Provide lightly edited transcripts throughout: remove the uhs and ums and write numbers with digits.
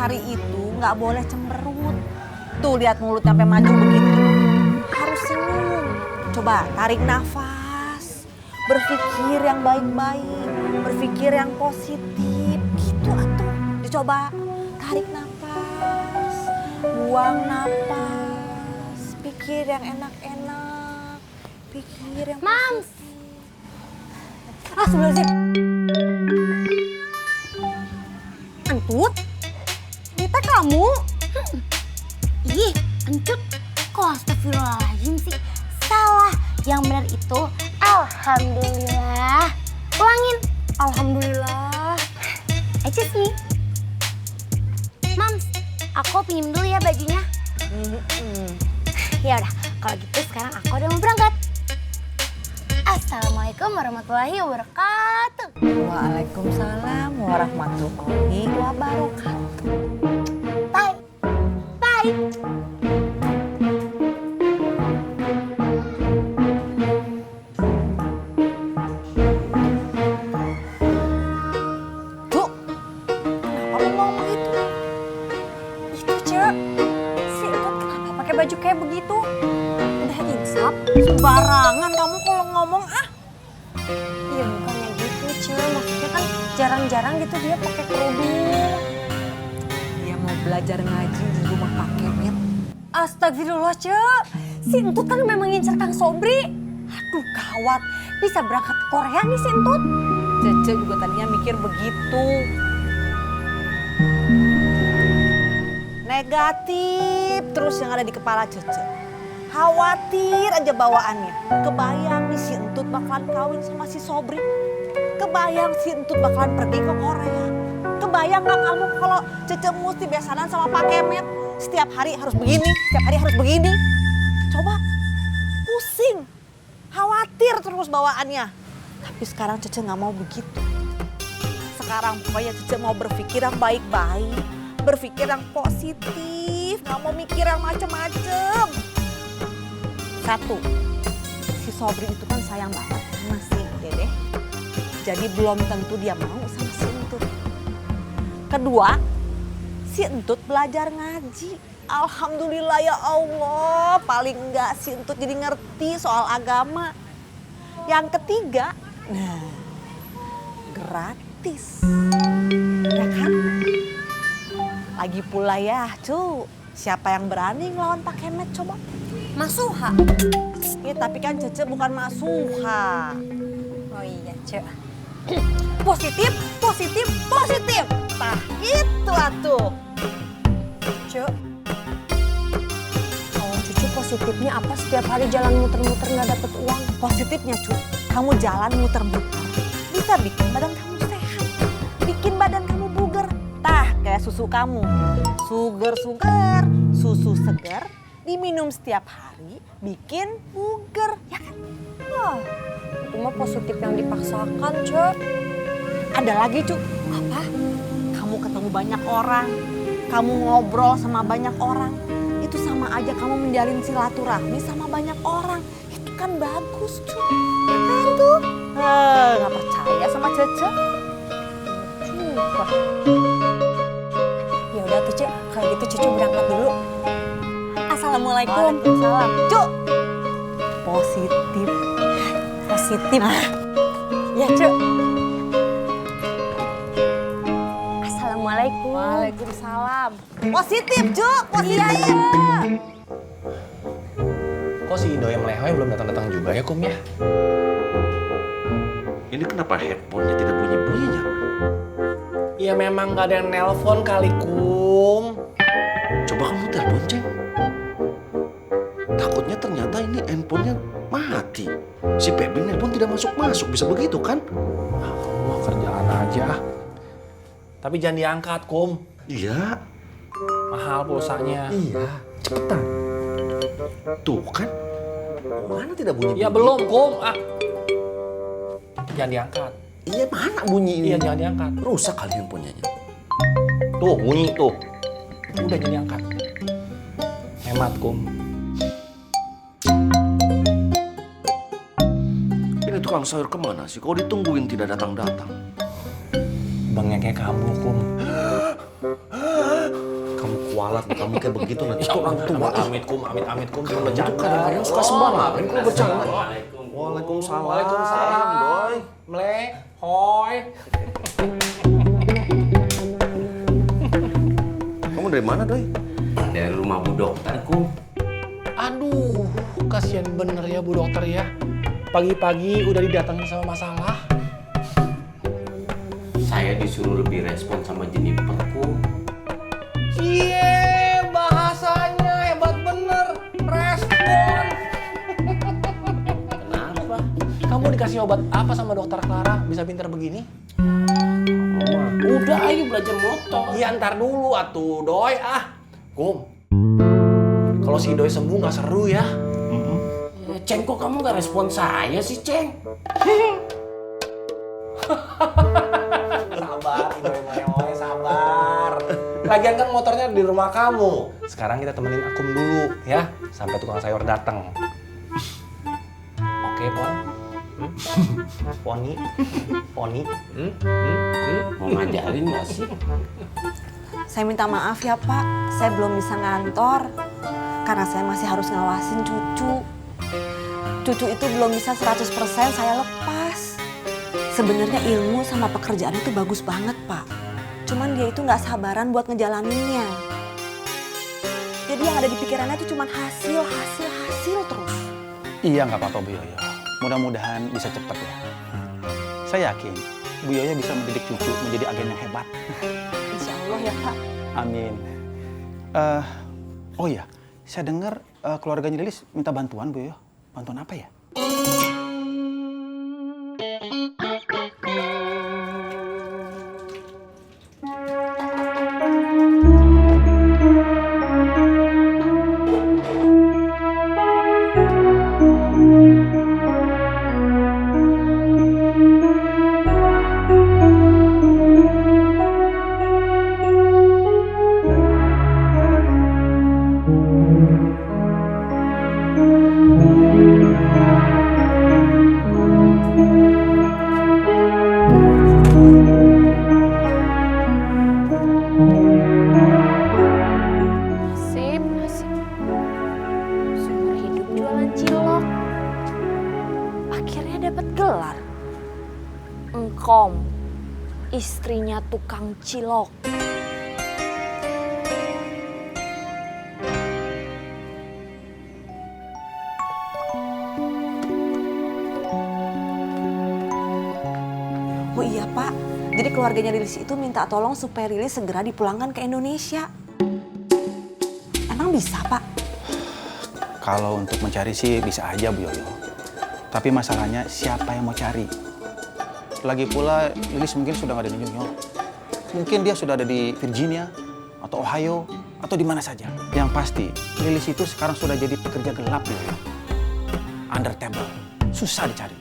hari itu nggak boleh cemberut. Tuh lihat mulut sampai maju begitu. Harus senyum. Coba tarik nafas. Berpikir yang baik-baik. Berpikir yang positif. Gitu atuh. Dicoba. Tarik nafas. Buang nafas. Pikir yang enak-enak. Pikir yang Mams. Ah, sebenarnya. Entut? Kita kamu? Ih, Encut. Kok astagfirullahaladzim sih? Salah. Yang benar itu alhamdulillah. Ulangin. Alhamdulillah. Excuse me. Mams, aku pinjem dulu ya bajunya. Ya udah, kalau gitu sekarang aku udah mau berangkat. Assalamualaikum warahmatullahi wabarakatuh. Waalaikumsalam warahmatullahi wabarakatuh. Bye. Bye. Cuk, kenapa lu ngomong itu? Itu, Cek. Si Entut kenapa pakai baju kayak begitu? Udah insaf, sembarangan kamu kalau ngomong ah. Iya bukannya gitu, Cek. Maksudnya kan jarang-jarang gitu dia pakai kerudung. Dia mau belajar ngaji di rumah Pak Kemet. Astagfirullah, Cek. Si Entut kan memang ngincer Kang Sobri. Aduh, gawat. Bisa berangkat ke Korea nih si Entut. Cece juga tadinya mikir begitu. Negatif terus yang ada di kepala Cece. Khawatir aja bawaannya. Kebayang nih si Entut bakalan kawin sama si Sobri. Kebayang si Entut bakalan pergi ke Korea. Kebayang gak kamu kalau Cece mesti besanan sama Pak Kemet. Setiap hari harus begini, setiap hari harus begini. Coba, pusing. Khawatir terus bawaannya. Tapi sekarang Cece gak mau begitu. Sekarang pokoknya Cece mau berpikir yang baik-baik. Berpikir yang positif. Gak mau mikir yang macem-macem. Satu, si Sobri itu kan sayang banget sama si Dedeh. Jadi belum tentu dia mau sama si Entut. Kedua, si Entut belajar ngaji. Alhamdulillah ya Allah, paling enggak si Entut jadi ngerti soal agama. Yang ketiga, nah gratis. Ya kan? Lagi pula ya, siapa yang berani ngelawan Pak Kemet coba? Mas Suha. Ya, tapi kan Cece bukan Mas Suha. Oh iya, Cek. Positif, positif, positif. Nah, itu atuh. Cek. Kalau Cucu positifnya apa setiap hari jalan muter-muter nggak dapet uang? Positifnya, Cu, kamu jalan muter-muter. Bisa bikin badan kamu sehat. Bikin badan kamu bugar. Tah, kayak susu kamu. Sugar, susu segar. Diminum setiap hari, bikin bugar, ya kan? Wah, itu mah positif yang dipaksakan, Cuk. Ada lagi, Cuk. Apa? Kamu ketemu banyak orang, kamu ngobrol sama banyak orang. Itu sama aja kamu menjalin silaturahmi sama banyak orang. Itu kan bagus, Cuk. Ya kan tuh? Nggak percaya sama Cece? Juga. Ya udah tuh, Cek. Kalau gitu Cucu berangkat dulu. Assalamualaikum. Waalaikumsalam. Cuk. Positif. Positif. Nah. Ya, Cuk. Assalamualaikum. Waalaikumsalam. Positif, Cuk. Positif. Iya. Kok si Indo yang melehoy belum datang-datang juga ya, Kum ya? Ini kenapa handphonenya tidak bunyi-bunyinya? Ya memang nggak ada yang nelpon kali, Kum. Coba kamu telepon, Ceng. Takutnya ternyata ini handphonenya mati. Si Febri nelpon tidak masuk-masuk, bisa begitu kan? Allah, kerjaan aja. Tapi jangan diangkat, Kum. Iya. Mahal pulsanya. Iya, cepetan. Tuh kan, mana tidak bunyi-bunyi? Ya belum, Kum. Jangan diangkat. Iya, mana bunyi ini? Iya, jangan diangkat. Rusak kali handphonenya. Tuh, bunyi tuh. Udah jangan diangkat. Hemat, Kum. Ini tukang sayur kemana sih? Kau ditungguin tidak datang-datang. Bang yang kayak kamu, Kum. kualat kamu kayak begitu nanti itu orang tua. Amit kum, cuma Itu bercanda. kadang-kadang suka sembarangan kalau bercanda. Waalaikumsalam. Waalaikumsalam, doi. Mle, hoi. Kamu dari mana, Doi? Dari rumah Bu Dokter, Kum. Aduh, kasihan bener ya Bu Dokter ya. Pagi-pagi udah didatengin sama masalah. Saya disuruh lebih respon sama Jennifer, Kum. Cie, bahasanya hebat bener. Respon. Kenapa? Kamu dikasih obat apa sama dokter Clara bisa pintar begini? Udah, ayo belajar motor. Iya, ntar dulu atuh, Doi. Kum. Kalau si Doi sembuh nggak seru ya? Ceng, kok kamu gak respon saya sih, Ceng? Sabar, Doi Moyoy, sabar. Lagian kan motornya di rumah kamu. Sekarang kita temenin Akum dulu ya, sampai tukang sayur datang. Oke, Pon? Poni? Mau ngajarin gak sih? Saya minta maaf ya Pak, saya belum bisa ngantor. Karena saya masih harus ngawasin cucu. Cucu itu belum bisa 100% saya lepas. Sebenarnya ilmu sama pekerjaan itu bagus banget Pak. Cuman dia itu nggak sabaran buat ngejalaninnya. Jadi yang ada di pikirannya itu cuma hasil terus. Iya, nggak apa-apa Bu Yoyo. Mudah-mudahan bisa cepet ya. Saya yakin Bu Yoyo bisa mendidik cucu menjadi agen yang hebat. Insya Allah ya Pak. Amin. Oh iya, saya dengar keluarganya Lilis minta bantuan Bu Yoyo. Bantuan apa ya? Nasib. Seumur hidup jualan cilok. Akhirnya dapat gelar. Engkom, istrinya tukang cilok. Oh iya Pak, jadi keluarganya Lilis itu minta tolong supaya Lilis segera dipulangkan ke Indonesia. Emang bisa Pak? Kalau untuk mencari sih bisa aja Bu Yoyo. Tapi masalahnya siapa yang mau cari? Lagi pula Lilis mungkin sudah nggak ada di New York. Mungkin dia sudah ada di Virginia atau Ohio atau di mana saja. Yang pasti Lilis itu sekarang sudah jadi pekerja gelap Bu Yoyo. Under table, susah dicari.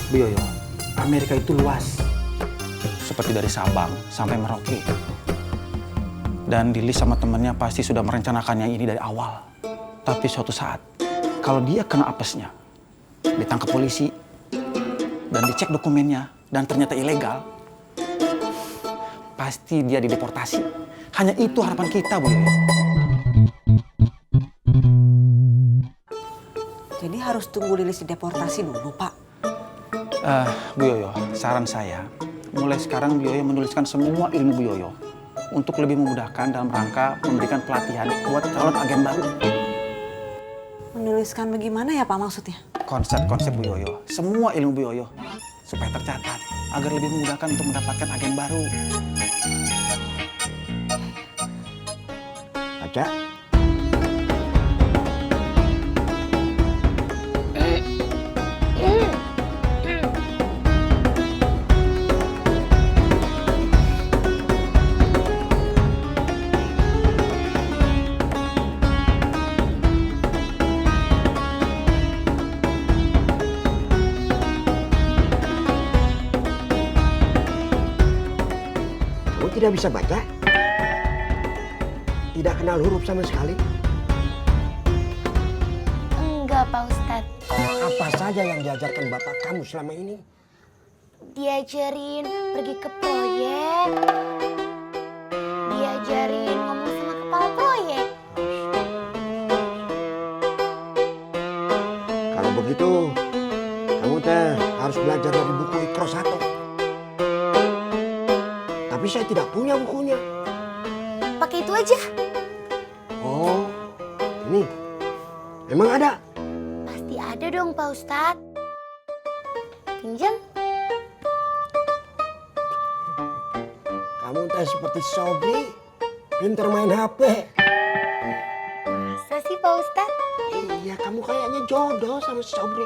Bu Yoyo, Amerika itu luas. Seperti dari Sabang sampai Merauke. Dan Lilis sama temennya pasti sudah merencanakannya ini dari awal. Tapi suatu saat, kalau dia kena apesnya, ditangkap polisi, dan dicek dokumennya, dan ternyata ilegal, pasti dia dideportasi. Hanya itu harapan kita, Bu Yoyo. Jadi harus tunggu Lilis dideportasi dulu Pak. Bu Yoyo, saran saya, mulai sekarang Bu Yoyo menuliskan semua ilmu Bu Yoyo untuk lebih memudahkan dalam rangka memberikan pelatihan buat calon agen baru. Menuliskan bagaimana ya Pak maksudnya? Konsep-konsep Bu Yoyo, semua ilmu Bu Yoyo, supaya tercatat agar lebih memudahkan untuk mendapatkan agen baru. Aca, kamu tidak bisa baca? Tidak kenal huruf sama sekali? Enggak, Pak Ustadz. Apa saja yang diajarkan bapak kamu selama ini? diajarin pergi ke proyek, diajarin ngomong sama kepala proyek. Kalau begitu, kamu teh harus belajar dari buku Ikro 1. Tapi saya tidak punya bukunya. Pakai itu aja. Oh, ini emang ada? Pasti ada dong Pak Ustadz. Pinjam. Kamu teh seperti Sobri, pinter main HP. Masa sih Pak Ustadz? Iya, kamu kayaknya jodoh sama si Sobri.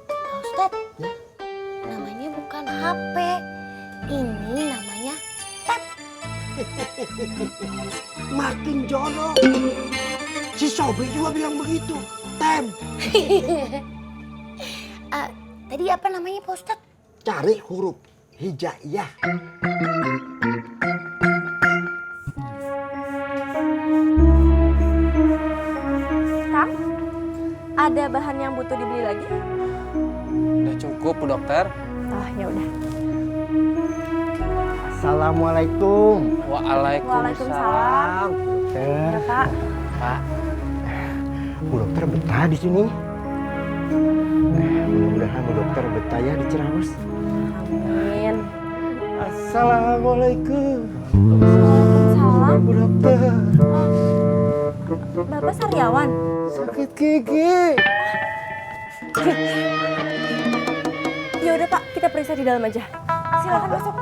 Pak Ustadz, namanya bukan HP. Ini namanya tab. Makin jodoh. Si Sobri juga bilang begitu. Tem, Tadi apa namanya Pak Ustadz? cari huruf hijaiyah. Kang, ada bahan yang butuh dibeli lagi? Udah cukup, Bu Dokter. Oh, ya udah. Assalamualaikum. Waalaikumsalam. Dokter, Ya, Pak. Pak, Bu Dokter betah di sini. Mudah-mudahan Bu Dokter betah ya di Ciraos. Amin. Assalamualaikum. Waalaikumsalam. Bu Dokter, Bapak Saryawan. sakit gigi. Ya udah Pak, kita periksa di dalam aja. Silakan masuk.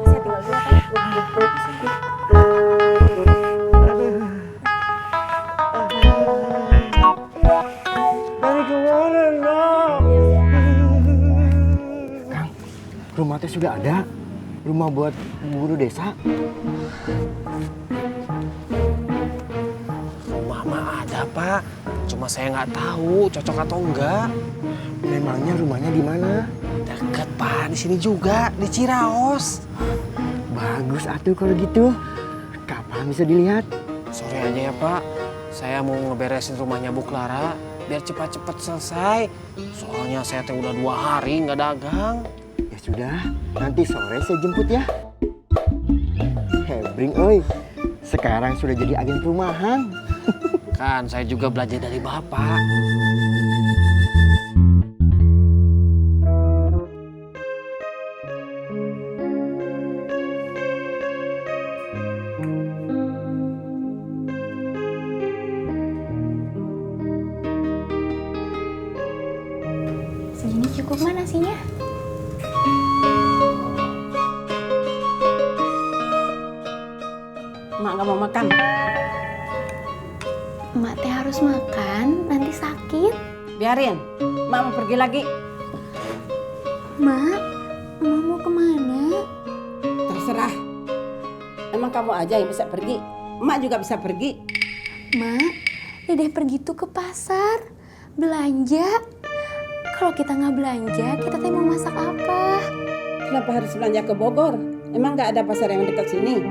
Saya tinggal dulu ya, Pak. Dari kemana, Nak? Kang, rumah teh sudah ada. Rumah buat guru desa. rumah mah ada, Pak. Cuma saya nggak tahu cocok atau enggak. Memangnya rumahnya di mana? Deket, Pak. Di sini juga, di Ciraos. Bagus atuh kalau gitu. Kapan bisa dilihat? Sore aja ya, Pak. Saya mau ngeberesin rumahnya Bu Clara biar cepat-cepat selesai. Soalnya saya teh udah 2 hari nggak dagang. Ya sudah, nanti sore saya jemput ya. Hebring, oi. Sekarang sudah jadi agen perumahan. Kan saya juga belajar dari Bapak. Segini cukup mana nasinya? Mak nggak mau makan. Emak teh harus makan, nanti sakit. Biarin, Mak mau pergi lagi. Mak, Emak mau kemana? Terserah. Emang kamu aja yang bisa pergi. Emak juga bisa pergi. Mak, Dedeh pergi tuh ke pasar, belanja. Kalau kita nggak belanja, kita teh mau masak apa? Kenapa harus belanja ke Bogor? Emang nggak ada pasar yang dekat sini?